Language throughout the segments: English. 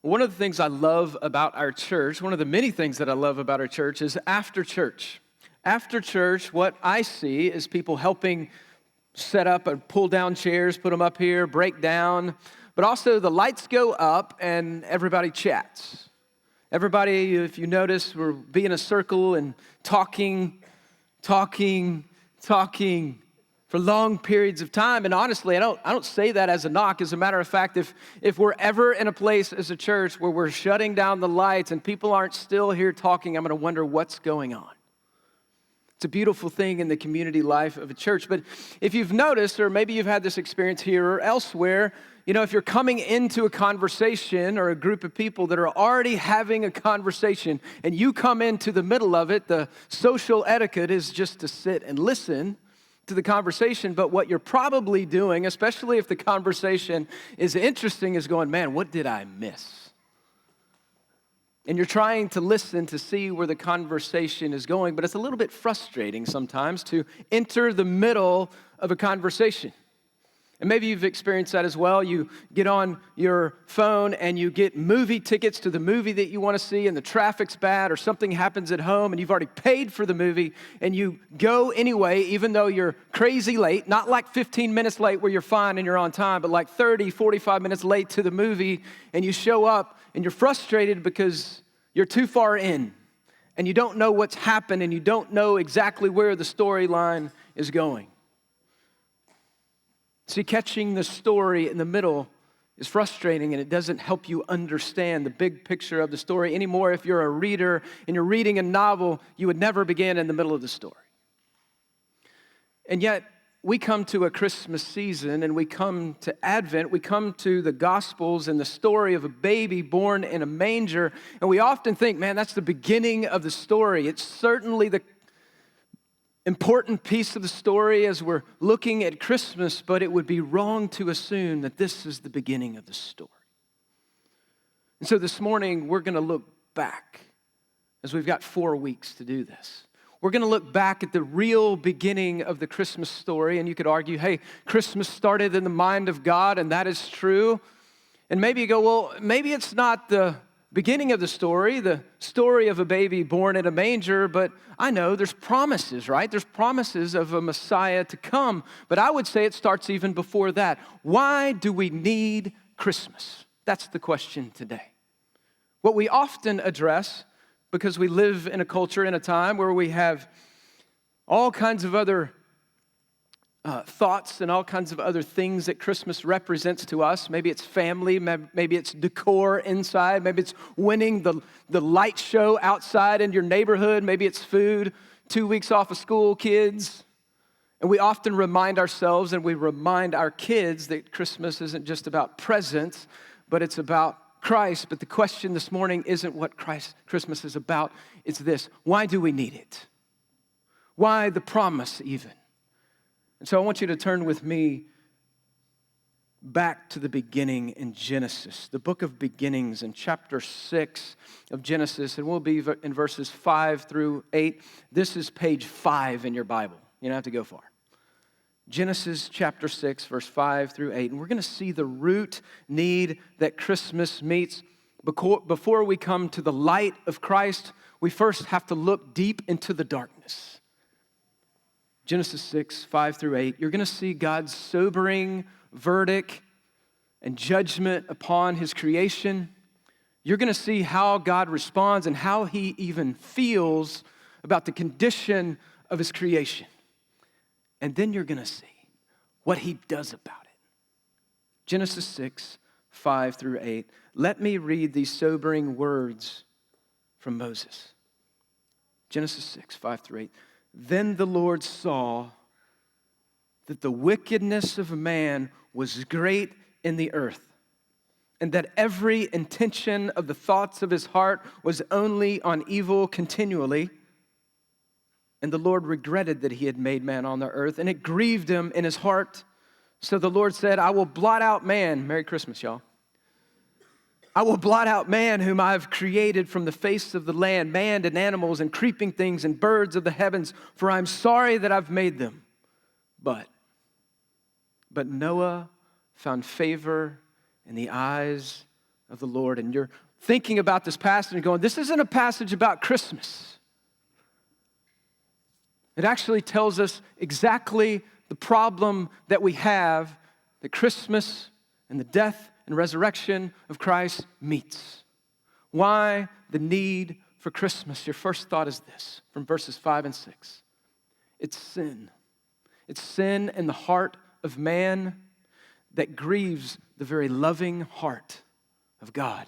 One of the things I love about our church, one of the many things that I love about our church is after church. After church, what I see is people helping set up and pull down chairs, put them up here, break down, but also the lights go up and everybody chats. Everybody, if you notice, we're being in a circle and talking for long periods of time. And honestly, I don't say that as a knock. As a matter of fact, if we're ever in a place as a church where we're shutting down the lights and people aren't still here talking, I'm going to wonder what's going on. It's a beautiful thing in the community life of a church. But if you've noticed, or maybe you've had this experience here or elsewhere, if you're coming into a conversation or a group of people that are already having a conversation and you come into the middle of it, the social etiquette is just to sit and listen to the conversation. But what you're probably doing, especially if the conversation is interesting, is going, man, what did I miss? And you're trying to listen to see where the conversation is going, but it's a little bit frustrating sometimes to enter the middle of a conversation. And maybe you've experienced that as well. You get on your phone and you get movie tickets to the movie that you want to see and the traffic's bad or something happens at home and you've already paid for the movie and you go anyway even though you're crazy late, not like 15 minutes late where you're fine and you're on time, but like 30, 45 minutes late to the movie, and you show up and you're frustrated because you're too far in and you don't know what's happened and you don't know exactly where the storyline is going. See, catching the story in the middle is frustrating and it doesn't help you understand the big picture of the story anymore. If you're a reader and you're reading a novel, you would never begin in the middle of the story. And yet, we come to a Christmas season and we come to Advent, we come to the Gospels and the story of a baby born in a manger, and we often think, man, that's the beginning of the story. It's certainly the important piece of the story as we're looking at Christmas, but it would be wrong to assume that this is the beginning of the story. And so this morning, we're going to look back, as we've got 4 weeks to do this. We're going to look back at the real beginning of the Christmas story, and you could argue, hey, Christmas started in the mind of God, and that is true. And maybe you go, well, maybe it's not the beginning of the story of a baby born in a manger, but I know there's promises, right? There's promises of a Messiah to come, but I would say it starts even before that. Why do we need Christmas? That's the question today. What we often address, because we live in a culture, in a time where we have all kinds of other thoughts and all kinds of other things that Christmas represents to us. Maybe it's family, maybe it's decor inside, maybe it's winning the light show outside in your neighborhood, maybe it's food, 2 weeks off of school, kids. And we often remind ourselves and we remind our kids that Christmas isn't just about presents, but it's about Christ. But the question this morning isn't what Christmas is about, it's this: why do we need it? Why the promise even? And so I want you to turn with me back to the beginning in Genesis, the book of beginnings in chapter 6 of Genesis, and we'll be in verses 5 through 8. This is page 5 in your Bible. You don't have to go far. Genesis chapter 6, verse 5 through 8. And we're going to see the root need that Christmas meets. Before we come to the light of Christ, we first have to look deep into the darkness. Genesis 6, 5 through 8, you're going to see God's sobering verdict and judgment upon his creation. You're going to see how God responds and how he even feels about the condition of his creation. And then you're going to see what he does about it. Genesis 6, 5 through 8. Let me read these sobering words from Moses. Genesis 6, 5 through 8. Then the Lord saw that the wickedness of man was great in the earth, and that every intention of the thoughts of his heart was only on evil continually. And the Lord regretted that he had made man on the earth, and it grieved him in his heart. So the Lord said, I will blot out man. Merry Christmas, y'all. I will blot out man whom I have created from the face of the land, man and animals and creeping things and birds of the heavens, for I am sorry that I've made them. But Noah found favor in the eyes of the Lord, and you're thinking about this passage and going, this isn't a passage about Christmas. It actually tells us exactly the problem that we have that Christmas and the death and resurrection of Christ meets. Why the need for Christmas? Your first thought is this, from verses 5 and 6. It's sin. It's sin in the heart of man that grieves the very loving heart of God.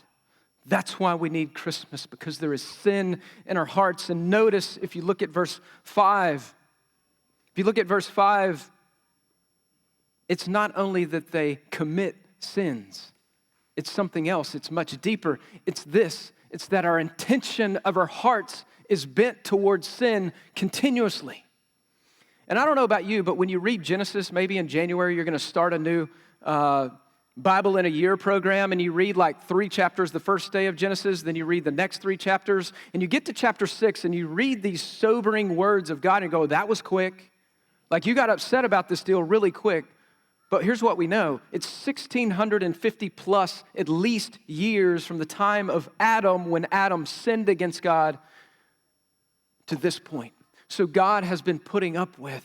That's why we need Christmas, because there is sin in our hearts. And notice, if you look at verse 5, it's not only that they commit sins, it's something else. It's much deeper. It's this. It's that our intention of our hearts is bent towards sin continuously. And I don't know about you, but when you read Genesis, maybe in January, you're going to start a new Bible in a Year program, and you read like 3 chapters the first day of Genesis, then you read the next 3 chapters, and you get to chapter 6, and you read these sobering words of God and go, that was quick. Like, you got upset about this deal really quick. But here's what we know. It's 1,650 plus at least years from the time of Adam, when Adam sinned against God, to this point. So God has been putting up with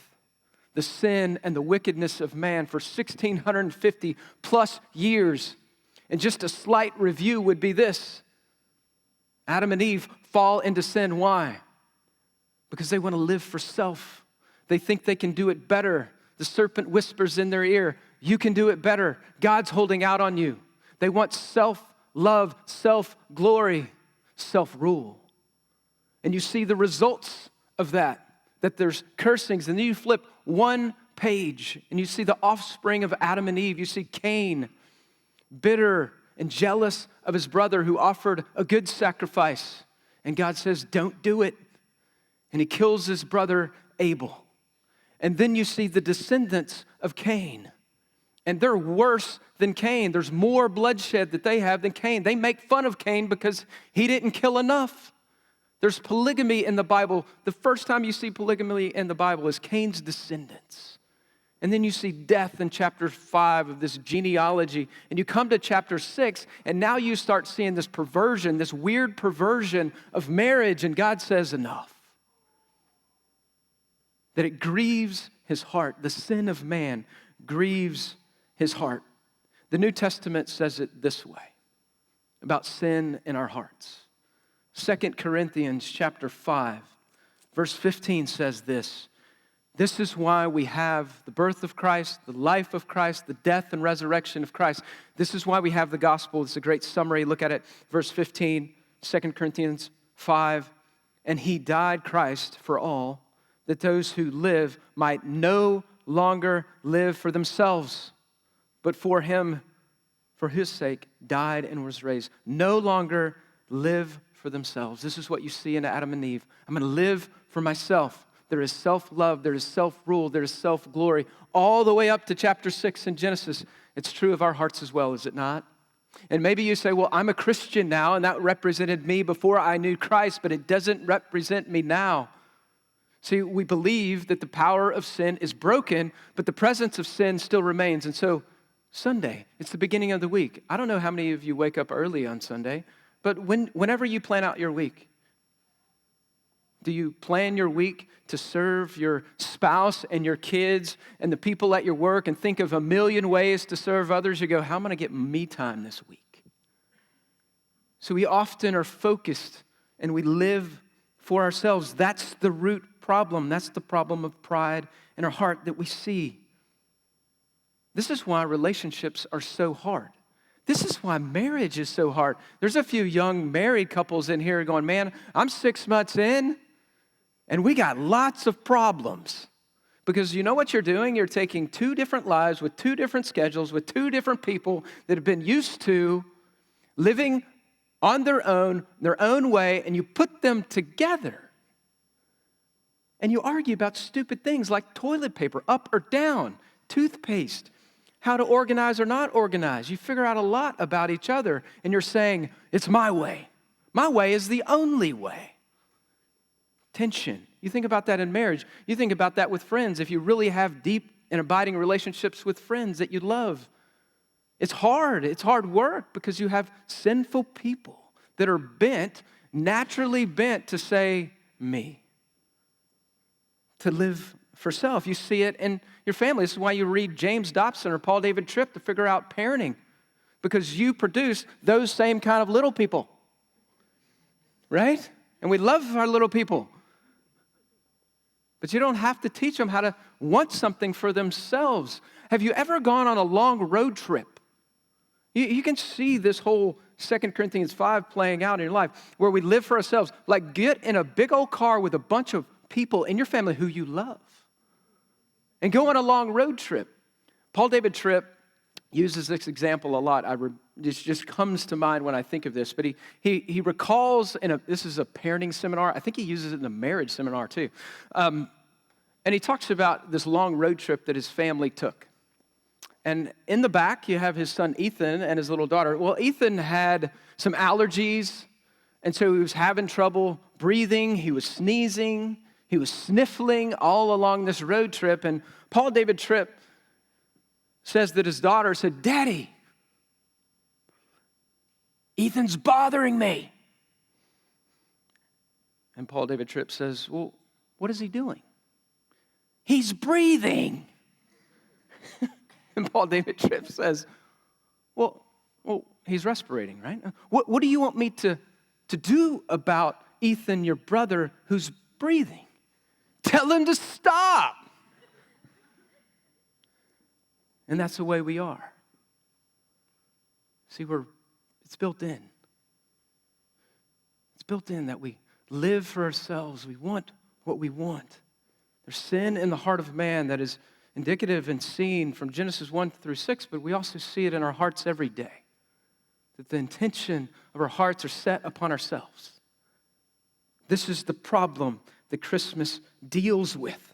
the sin and the wickedness of man for 1,650 plus years. And just a slight review would be this. Adam and Eve fall into sin. Why? Because they want to live for self. They think they can do it better. The serpent whispers in their ear, you can do it better. God's holding out on you. They want self-love, self-glory, self-rule. And you see the results of that there's cursings. And then you flip one page and you see the offspring of Adam and Eve. You see Cain, bitter and jealous of his brother who offered a good sacrifice. And God says, don't do it. And he kills his brother Abel. And then you see the descendants of Cain. And they're worse than Cain. There's more bloodshed that they have than Cain. They make fun of Cain because he didn't kill enough. There's polygamy in the Bible. The first time you see polygamy in the Bible is Cain's descendants. And then you see death in chapter 5 of this genealogy. And you come to chapter 6, and now you start seeing this perversion, this weird perversion of marriage. And God says, enough. That it grieves his heart. The sin of man grieves his heart. The New Testament says it this way about sin in our hearts. 2 Corinthians chapter 5, verse 15 says this. This is why we have the birth of Christ, the life of Christ, the death and resurrection of Christ. This is why we have the gospel. It's a great summary. Look at it. Verse 15, 2 Corinthians 5. And he died, Christ, for all, that those who live might no longer live for themselves, but for him, for his sake, died and was raised. No longer live for themselves. This is what you see in Adam and Eve. I'm going to live for myself. There is self-love, there is self-rule, there is self-glory, all the way up to chapter 6 in Genesis. It's true of our hearts as well, is it not? And maybe you say, well, I'm a Christian now, and that represented me before I knew Christ, but it doesn't represent me now. See, we believe that the power of sin is broken, but the presence of sin still remains. And so Sunday, it's the beginning of the week. I don't know how many of you wake up early on Sunday, but whenever you plan out your week, do you plan your week to serve your spouse and your kids and the people at your work and think of a million ways to serve others? You go, how am I going to get me time this week? So we often are focused and we live for ourselves. That's the root problem. That's the problem of pride in our heart that we see. This is why relationships are so hard. This is why marriage is so hard. There's a few young married couples in here going, man, I'm 6 months in, and we got lots of problems. Because you know what you're doing? You're taking 2 different lives with 2 different schedules, with 2 different people that have been used to living on their own way, and you put them together. And you argue about stupid things like toilet paper, up or down, toothpaste, how to organize or not organize. You figure out a lot about each other, and you're saying, it's my way. My way is the only way. Tension. You think about that in marriage. You think about that with friends. If you really have deep and abiding relationships with friends that you love, It's hard. It's hard work because you have sinful people that are naturally bent to say, me, to live for self. You see it in your family. This is why you read James Dobson or Paul David Tripp to figure out parenting, because you produce those same kind of little people, right? And we love our little people. But you don't have to teach them how to want something for themselves. Have you ever gone on a long road trip? You can see this whole 2 Corinthians 5 playing out in your life, where we live for ourselves. Like, get in a big old car with a bunch of people in your family who you love and go on a long road trip. Paul David Tripp uses this example a lot. It just comes to mind when I think of this. But he recalls, this is a parenting seminar. I think he uses it in a marriage seminar too. And he talks about this long road trip that his family took. And in the back, you have his son Ethan and his little daughter. Well, Ethan had some allergies, and so he was having trouble breathing. He was sneezing. He was sniffling all along this road trip. And Paul David Tripp says that his daughter said, "Daddy, Ethan's bothering me." And Paul David Tripp says, "Well, what is he doing?" "He's breathing." And Paul David Tripp says, well, he's respirating, right? What do you want me to do about Ethan, your brother, who's breathing? Tell him to stop. And that's the way we are. See, it's built in. It's built in that we live for ourselves. We want what we want. There's sin in the heart of man that is indicative and seen from Genesis 1 through 6, but we also see it in our hearts every day. That the intention of our hearts are set upon ourselves. This is the problem that Christmas deals with.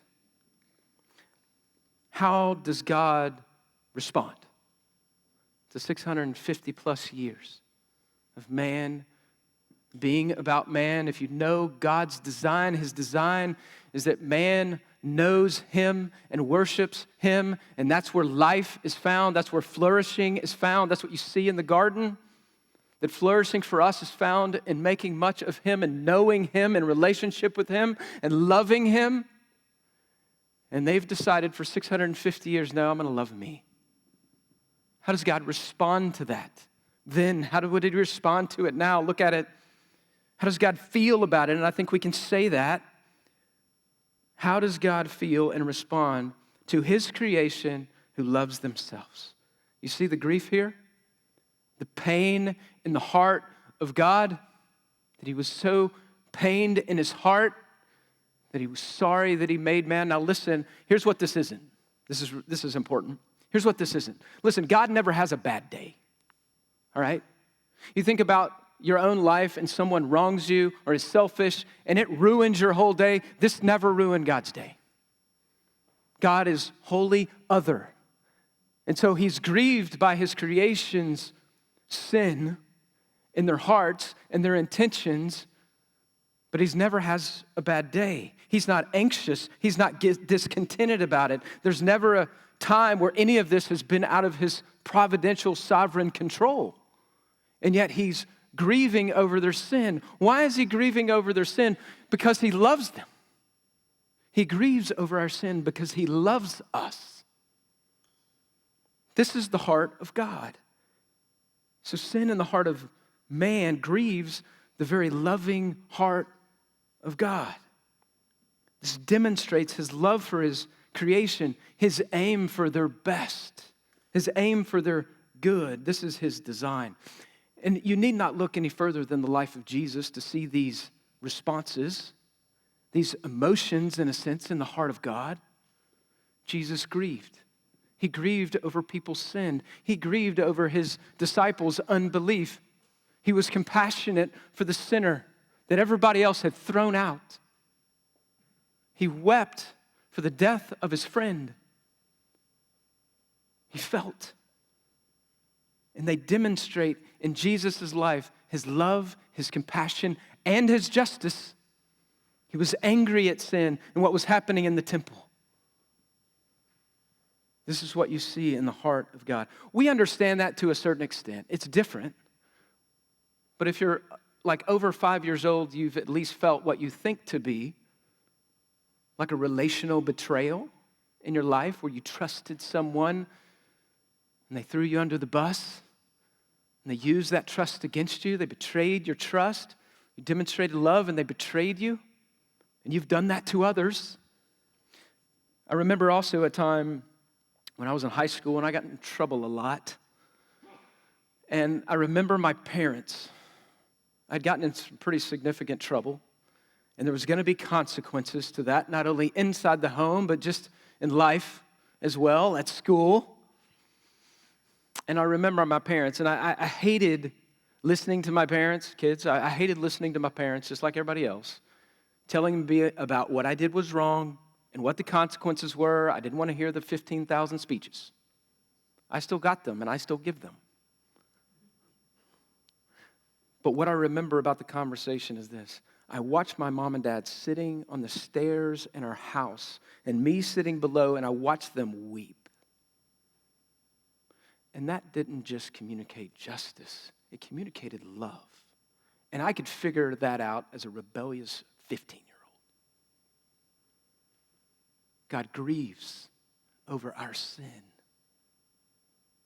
How does God respond to 650 plus years of man being about man? If you know God's design, his design is that man knows him and worships him, and that's where life is found. That's where flourishing is found. That's what you see in the garden. That flourishing for us is found in making much of him and knowing him and relationship with him and loving him. And they've decided for 650 years, no, I'm going to love me. How does God respond to that? Then, would he respond to it now? Look at it. How does God feel about it? And I think we can say that. How does God feel and respond to his creation who loves themselves? You see the grief here? The pain in the heart of God, that he was so pained in his heart that he was sorry that he made man. Now listen, here's what this isn't. This is important. Here's what this isn't. Listen, God never has a bad day, all right? You think about your own life and someone wrongs you or is selfish and it ruins your whole day. This never ruined God's day. God is wholly other. And so he's grieved by his creation's sin in their hearts and their intentions, but he never has a bad day. He's not anxious. He's not discontented about it. There's never a time where any of this has been out of his providential sovereign control. And yet he's grieving over their sin. Why is he grieving over their sin? Because he loves them. He grieves over our sin because he loves us. This is the heart of God. So sin in the heart of man grieves the very loving heart of God. This demonstrates his love for his creation, his aim for their best, his aim for their good. This is his design. And you need not look any further than the life of Jesus to see these responses, these emotions, in a sense, in the heart of God. Jesus grieved. He grieved over people's sin. He grieved over his disciples' unbelief. He was compassionate for the sinner that everybody else had thrown out. He wept for the death of his friend. He felt. And they demonstrate in Jesus' life his love, his compassion, and his justice. He was angry at sin and what was happening in the temple. This is what you see in the heart of God. We understand that to a certain extent. It's different. But if you're like over 5 years old, you've at least felt what you think to be like a relational betrayal in your life where you trusted someone and they threw you under the bus and they used that trust against you. They betrayed your trust. You demonstrated love and they betrayed you. And you've done that to others. I remember also a time when I was in high school and I got in trouble a lot. And I remember my parents. I'd gotten in some pretty significant trouble. And there was going to be consequences to that, not only inside the home, but just in life as well, at school. And I remember my parents, and I hated listening to my parents, kids. I hated listening to my parents, just like everybody else, telling me about what I did was wrong and what the consequences were. I didn't want to hear the 15,000 speeches. I still got them, and I still give them. But what I remember about the conversation is this. I watched my mom and dad sitting on the stairs in our house and me sitting below, and I watched them weep. And that didn't just communicate justice. It communicated love. And I could figure that out as a rebellious 15-year-old. God grieves over our sin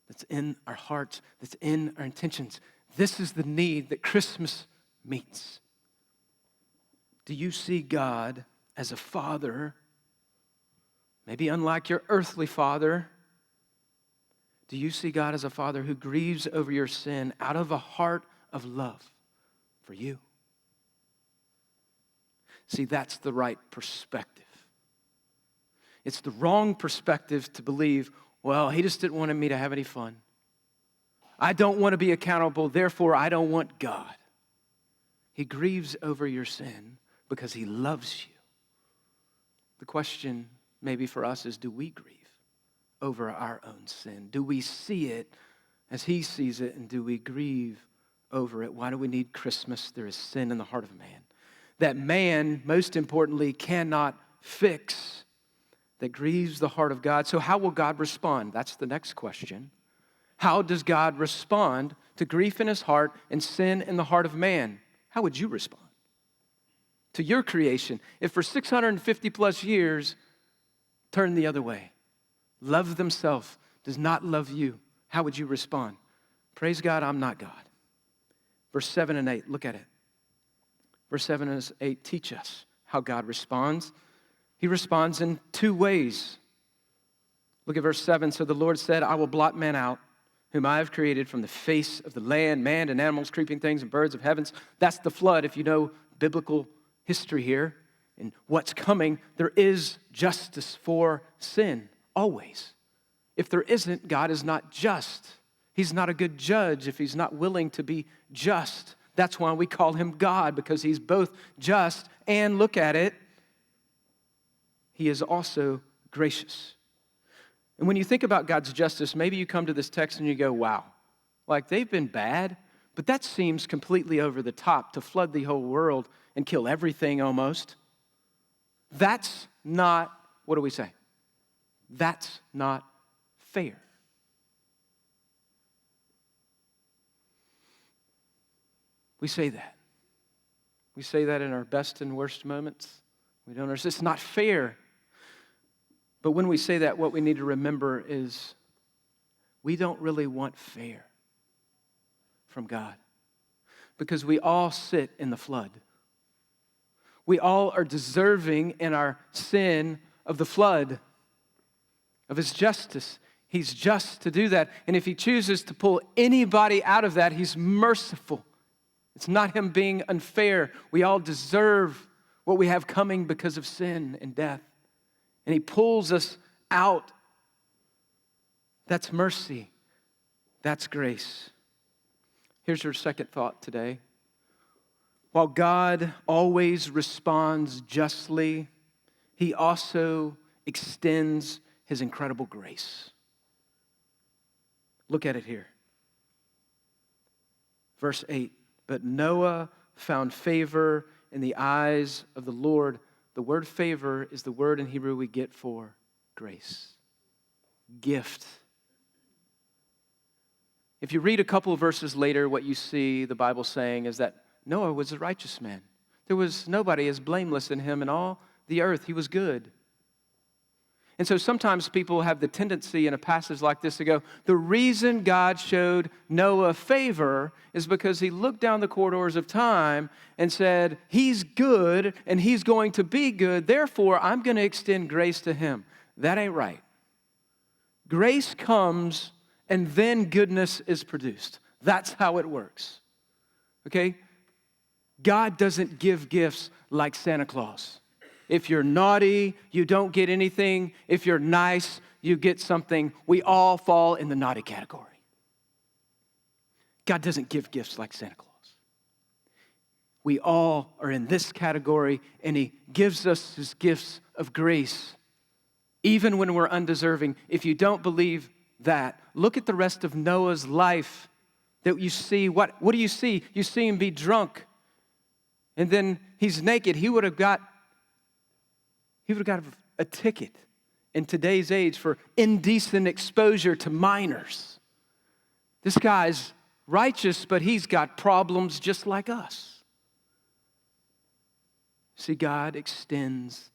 that's in our hearts, that's in our intentions. This is the need that Christmas meets. Do you see God as a father, maybe unlike your earthly father? Do you see God as a father who grieves over your sin out of a heart of love for you? See, that's the right perspective. It's the wrong perspective to believe, well, he just didn't want me to have any fun. I don't want to be accountable, therefore I don't want God. He grieves over your sin because he loves you. The question maybe for us is, do we grieve over our own sin? Do we see it as he sees it, and do we grieve over it? Why do we need Christmas? There is sin in the heart of man that man, most importantly, cannot fix, that grieves the heart of God. So how will God respond? That's the next question. How does God respond to grief in his heart and sin in the heart of man? How would you respond to your creation if for 650 plus years turned the other way, loved themselves, does not love you? How would you respond? Praise God, I'm not God. Verse 7 and 8, look at it. Verse 7 and 8 teach us how God responds. He responds in two ways. Look at verse 7. So the Lord said, I will blot man out, whom I have created from the face of the land, man and animals, creeping things, and birds of heavens. That's the flood. If you know biblical history here and what's coming, there is justice for sin, always. If there isn't, God is not just. He's not a good judge if he's not willing to be just. That's why we call him God, because he's both just and, look at it, he is also gracious. And when you think about God's justice, maybe you come to this text and you go, wow, like they've been bad, but that seems completely over the top to flood the whole world and kill everything almost. That's not, what do we say? That's not fair. We say that. We say that in our best and worst moments. We don't understand. It's not fair. But when we say that, what we need to remember is we don't really want fair from God, because we all sit in the flood. We all are deserving in our sin of the flood, of his justice. He's just to do that. And if he chooses to pull anybody out of that, he's merciful. It's not him being unfair. We all deserve what we have coming because of sin and death. And he pulls us out. That's mercy. That's grace. Here's your second thought today. While God always responds justly, he also extends his incredible grace. Look at it here. Verse 8, but Noah found favor in the eyes of the Lord. The word favor is the word in Hebrew we get for grace. gift. If you read a couple of verses later, what you see the Bible saying is that Noah was a righteous man. There was nobody as blameless in him in all the earth. He was good. And so sometimes people have the tendency in a passage like this to go, the reason God showed Noah favor is because he looked down the corridors of time and said, he's good and he's going to be good, therefore I'm going to extend grace to him. That ain't right. Grace comes and then goodness is produced. That's how it works. Okay? God doesn't give gifts like Santa Claus. If you're naughty, you don't get anything. If you're nice, you get something. We all fall in the naughty category. God doesn't give gifts like Santa Claus. We all are in this category, and he gives us his gifts of grace, even when we're undeserving. If you don't believe that, look at the rest of Noah's life that you see. What do you see? You see him be drunk, and then he's naked. He would have got a ticket in today's age for indecent exposure to minors. This guy's righteous, but he's got problems just like us. See, God extends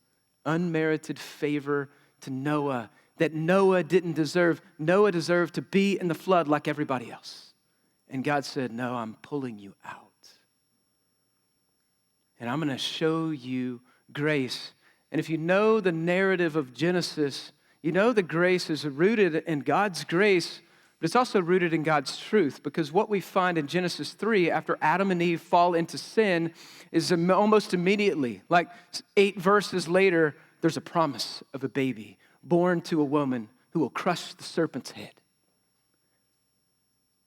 unmerited favor to Noah that Noah didn't deserve. Noah deserved to be in the flood like everybody else. And God said, no, I'm pulling you out. And I'm going to show you grace. And if you know the narrative of Genesis, you know the grace is rooted in God's grace, but it's also rooted in God's truth. Because what we find in Genesis 3, after Adam and Eve fall into sin, is almost immediately, like 8 verses later, there's a promise of a baby born to a woman who will crush the serpent's head.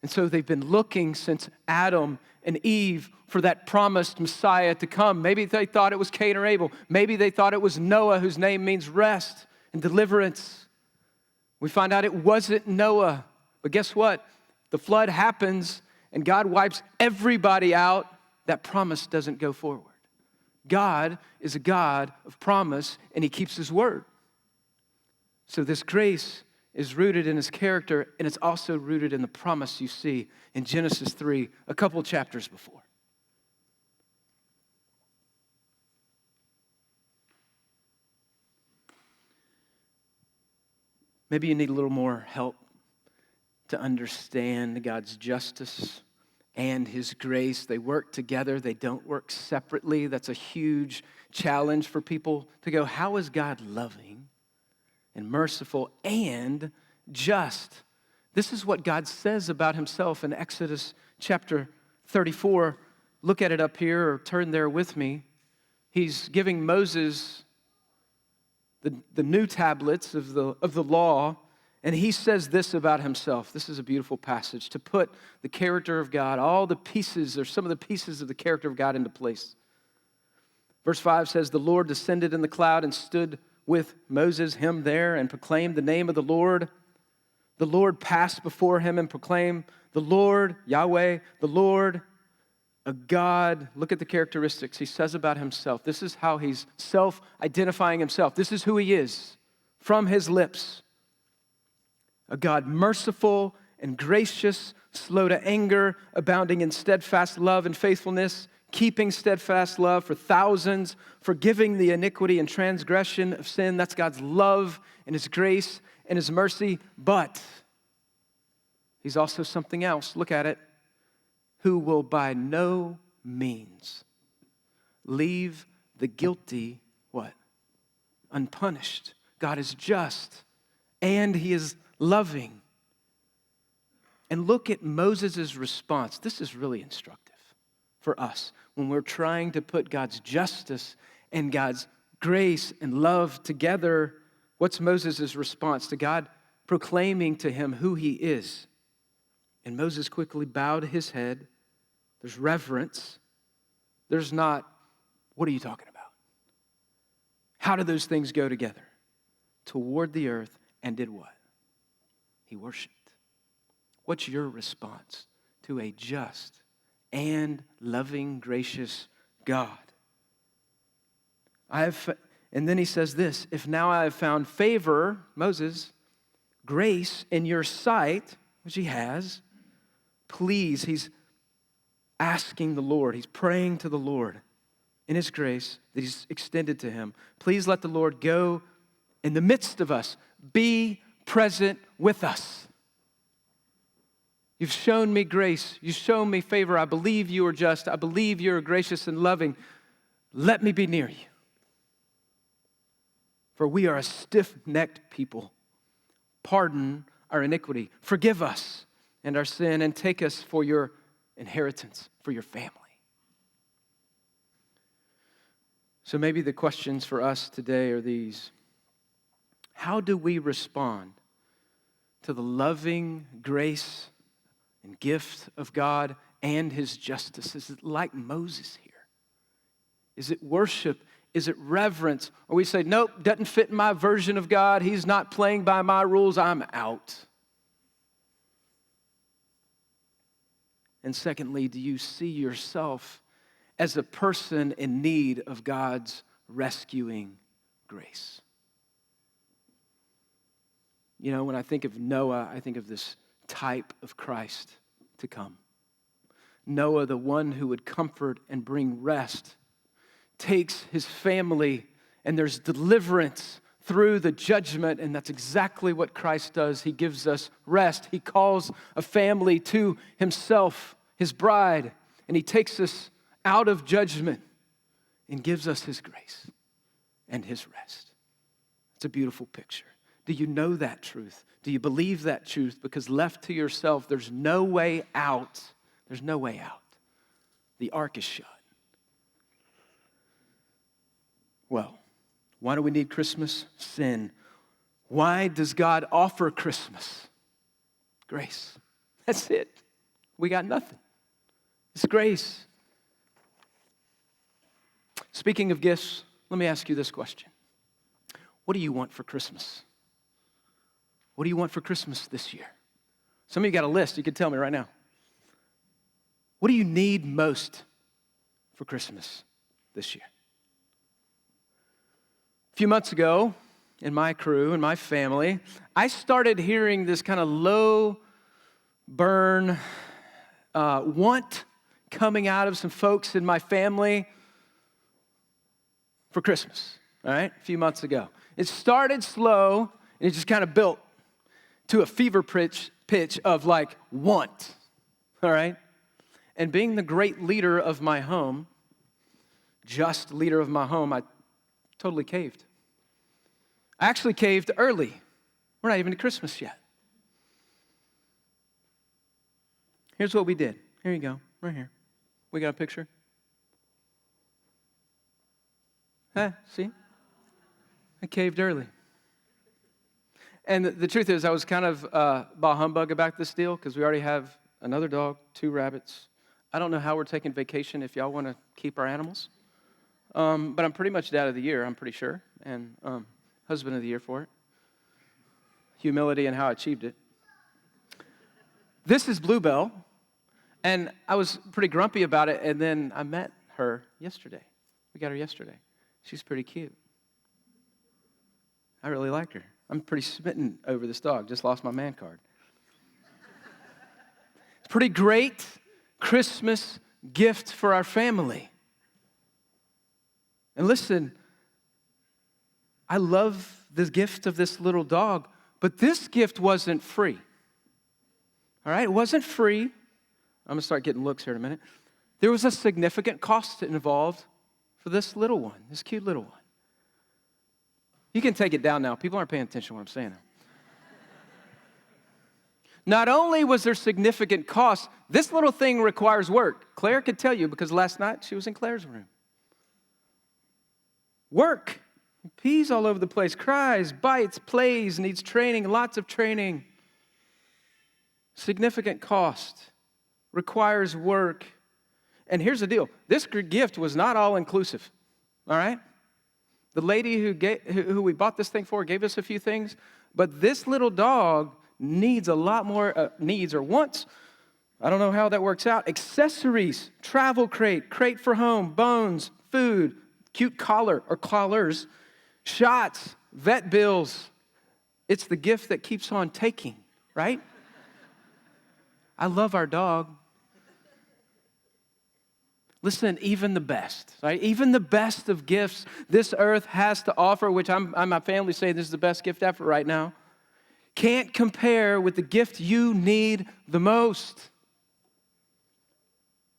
And so they've been looking since Adam and Eve for that promised Messiah to come. Maybe they thought it was Cain or Abel. Maybe they thought it was Noah, whose name means rest and deliverance. We find out it wasn't Noah. But guess what? The flood happens and God wipes everybody out. That promise doesn't go forward. God is a God of promise, and he keeps his word. So this grace is rooted in his character, and it's also rooted in the promise you see in Genesis 3, a couple chapters before. Maybe you need a little more help to understand God's justice and his grace. They work together. They don't work separately. That's a huge challenge for people to go, how is God loving and merciful and just? This is what God says about himself in Exodus chapter 34. Look at it up here or turn there with me. He's giving Moses the new tablets of the law, and he says this about himself. This is a beautiful passage to put the character of God, all the pieces or some of the pieces of the character of God into place. Verse 5 says, the Lord descended in the cloud and stood with Moses, him there, and proclaimed the name of the Lord. The Lord passed before him and proclaimed, the Lord, Yahweh, the Lord, a God. Look at the characteristics he says about himself. This is how he's self-identifying himself. This is who he is from his lips. A God merciful and gracious, slow to anger, abounding in steadfast love and faithfulness, keeping steadfast love for thousands, forgiving the iniquity and transgression of sin. That's God's love and his grace and his mercy. But he's also something else. Look at it. Who will by no means leave the guilty, what? Unpunished. God is just and he is loving. And look at Moses' response. This is really instructive for us when we're trying to put God's justice and God's grace and love together. What's Moses' response to God proclaiming to him who he is? And Moses quickly bowed his head. There's reverence. There's not, what are you talking about? How do those things go together? Toward the earth and did what? He worshiped. What's your response to a just and loving, gracious God? And then he says this, if now I have found favor, Moses, grace in your sight, which he has, please, he's asking the Lord, he's praying to the Lord in his grace that he's extended to him. Please let the Lord go in the midst of us, be present with us. You've shown me grace. You've shown me favor. I believe you are just. I believe you are gracious and loving. Let me be near you. For we are a stiff-necked people. Pardon our iniquity. Forgive us and our sin, and take us for your inheritance, for your family. So maybe the questions for us today are these. How do we respond to the loving grace and gift of God and his justice? Is it like Moses here? Is it worship? Is it reverence? Or we say, nope, doesn't fit in my version of God. He's not playing by my rules. I'm out. And secondly, do you see yourself as a person in need of God's rescuing grace? You know, when I think of Noah, I think of this type of Christ to come. Noah, the one who would comfort and bring rest, takes his family, and there's deliverance through the judgment, and that's exactly what Christ does. He gives us rest. He calls a family to himself, his bride, and he takes us out of judgment and gives us his grace and his rest. It's a beautiful picture. Do you know that truth? Do you believe that truth? Because left to yourself, there's no way out. There's no way out. The ark is shut. Well, why do we need Christmas? Sin. Why does God offer Christmas? Grace. That's it. We got nothing. It's grace. Speaking of gifts, let me ask you this question. What do you want for Christmas? What do you want for Christmas this year? Some of you got a list. You can tell me right now. What do you need most for Christmas this year? A few months ago, in my crew and my family, I started hearing this kind of low burn want coming out of some folks in my family for Christmas, all right, a few months ago. It started slow, and it just kind of built to a fever pitch of like want, all right? And being the great leader of my home, just leader of my home, I totally caved. I actually caved early. We're not even to Christmas yet. Here's what we did. Here you go, right here. We got a picture. See? I caved early. And the truth is, I was kind of bah humbug about this deal because we already have another dog, 2 rabbits. I don't know how we're taking vacation if y'all want to keep our animals. But I'm pretty much dad of the year, I'm pretty sure, and husband of the year for it. Humility and how I achieved it. This is Bluebell, and I was pretty grumpy about it, and then I met her yesterday. We got her yesterday. She's pretty cute. I really like her. I'm pretty smitten over this dog. Just lost my man card. It's a pretty great Christmas gift for our family. And listen, I love the gift of this little dog, but this gift wasn't free. All right? It wasn't free. I'm going to start getting looks here in a minute. There was a significant cost involved for this little one, this cute little one. You can take it down now. People aren't paying attention to what I'm saying. Not only was there significant cost, this little thing requires work. Claire could tell you because last night she was in Claire's room. Work. Pees all over the place, cries, bites, plays, needs training, lots of training. Significant cost, requires work. And here's the deal. This gift was not all inclusive, all right? The lady who we bought this thing for gave us a few things, but this little dog needs a lot more needs or wants. I don't know how that works out. Accessories, travel crate, crate for home, bones, food, cute collar or collars, shots, vet bills, It's the gift that keeps on taking, right? I love our dog. Listen, even the best, right? Even the best of gifts this earth has to offer, which my family say this is the best gift ever right now, can't compare with the gift you need the most.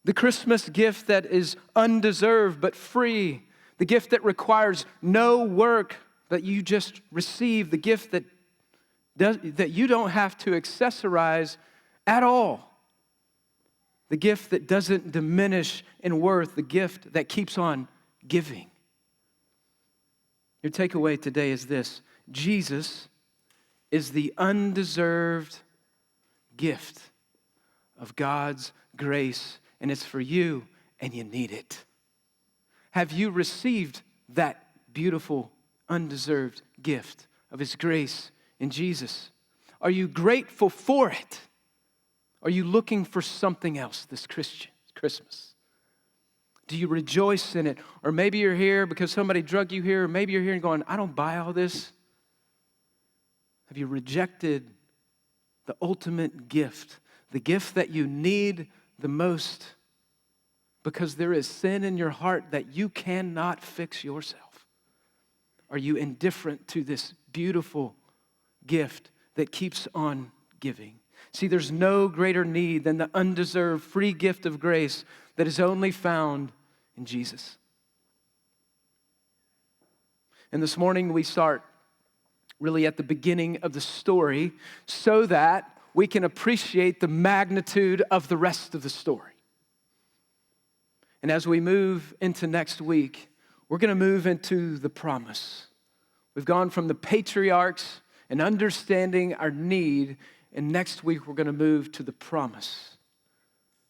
The Christmas gift that is undeserved but free. The gift that requires no work that you just receive. The gift that you don't have to accessorize at all. The gift that doesn't diminish in worth. The gift that keeps on giving. Your takeaway today is this: Jesus is the undeserved gift of God's grace, and it's for you, and you need it. Have you received that beautiful, undeserved gift of His grace in Jesus? Are you grateful for it? Are you looking for something else this Christmas? Do you rejoice in it? Or maybe you're here because somebody drug you here, or maybe you're here and going, I don't buy all this. Have you rejected the ultimate gift, the gift that you need the most, because there is sin in your heart that you cannot fix yourself? Are you indifferent to this beautiful gift that keeps on giving? See, there's no greater need than the undeserved free gift of grace that is only found in Jesus. And this morning we start really at the beginning of the story so that we can appreciate the magnitude of the rest of the story. And as we move into next week, we're going to move into the promise. We've gone from the patriarchs and understanding our need, and next week we're going to move to the promise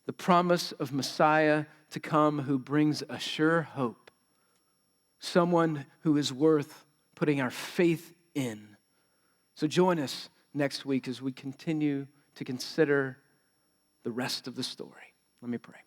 of Messiah to come who brings a sure hope, someone who is worth putting our faith in. So join us next week as we continue to consider the rest of the story. Let me pray.